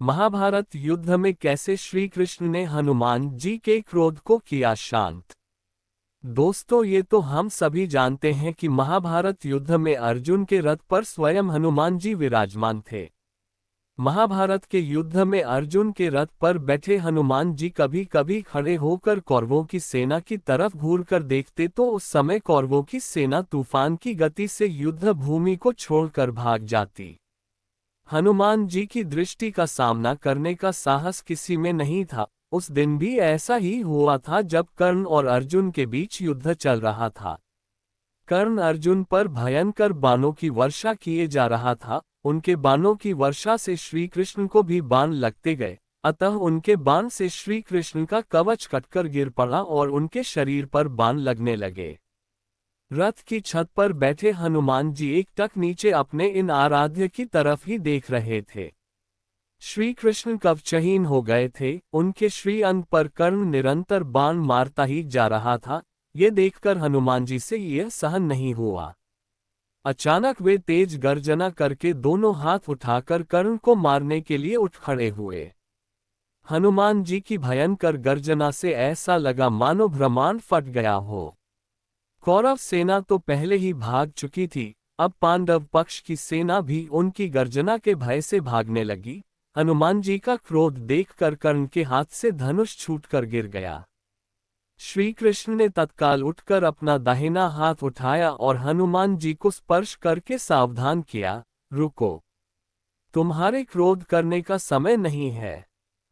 महाभारत युद्ध में कैसे श्री कृष्ण ने हनुमान जी के क्रोध को किया शांत। दोस्तों, ये तो हम सभी जानते हैं कि महाभारत युद्ध में अर्जुन के रथ पर स्वयं हनुमान जी विराजमान थे। महाभारत के युद्ध में अर्जुन के रथ पर बैठे हनुमान जी कभी कभी खड़े होकर कौरवों की सेना की तरफ घूरकर देखते तो उस समय कौरवों की सेना तूफान की गति से युद्ध भूमि को छोड़कर भाग जाती। हनुमान जी की दृष्टि का सामना करने का साहस किसी में नहीं था। उस दिन भी ऐसा ही हुआ था जब कर्ण और अर्जुन के बीच युद्ध चल रहा था। कर्ण अर्जुन पर भयंकर बाणों की वर्षा किए जा रहा था। उनके बाणों की वर्षा से श्री कृष्ण को भी बाण लगते गए, अतः उनके बाण से श्री कृष्ण का कवच कटकर गिर पड़ा और उनके शरीर पर बाण लगने लगे। रथ की छत पर बैठे हनुमान जी एकटक नीचे अपने इन आराध्य की तरफ ही देख रहे थे। श्री कृष्ण कवचहीन हो गए थे। उनके श्री अंग पर कर्ण निरंतर बाण मारता ही जा रहा था। ये देखकर हनुमान जी से यह सहन नहीं हुआ। अचानक वे तेज गर्जना करके दोनों हाथ उठाकर कर्ण को मारने के लिए उठ खड़े हुए। हनुमान जी की भयंकर गर्जना से ऐसा लगा मानो ब्रह्मांड फट गया हो। कौरव सेना तो पहले ही भाग चुकी थी, अब पांडव पक्ष की सेना भी उनकी गर्जना के भय से भागने लगी। हनुमान जी का क्रोध देखकर कर्ण के हाथ से धनुष छूटकर गिर गया। श्री कृष्ण ने तत्काल उठकर अपना दाहिना हाथ उठाया और हनुमान जी को स्पर्श करके सावधान किया, रुको, तुम्हारे क्रोध करने का समय नहीं है।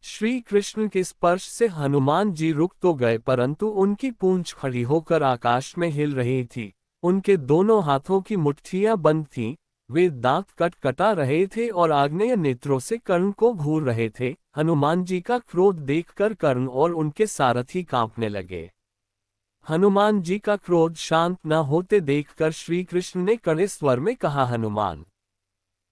श्री कृष्ण के स्पर्श से हनुमान जी रुक तो गए, परंतु उनकी पूंछ खड़ी होकर आकाश में हिल रही थी। उनके दोनों हाथों की मुट्ठियां बंद थीं। वे दांत कटा रहे थे और आग्नेय नेत्रों से कर्ण को घूर रहे थे। हनुमान जी का क्रोध देखकर कर्ण और उनके सारथी कांपने लगे। हनुमान जी का क्रोध शांत न होते देखकर श्री कृष्ण ने कड़े स्वर में कहा, हनुमान,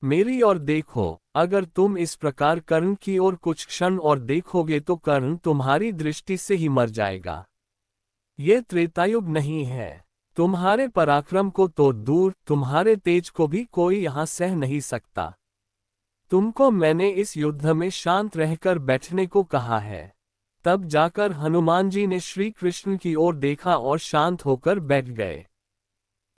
मेरी ओर देखो। अगर तुम इस प्रकार कर्ण की ओर कुछ क्षण और देखोगे तो कर्ण तुम्हारी दृष्टि से ही मर जाएगा। ये त्रेतायुग नहीं है। तुम्हारे पराक्रम को तो दूर, तुम्हारे तेज को भी कोई यहां सह नहीं सकता। तुमको मैंने इस युद्ध में शांत रहकर बैठने को कहा है। तब जाकर हनुमान जी ने श्री कृष्ण की ओर देखा और शांत होकर बैठ गए।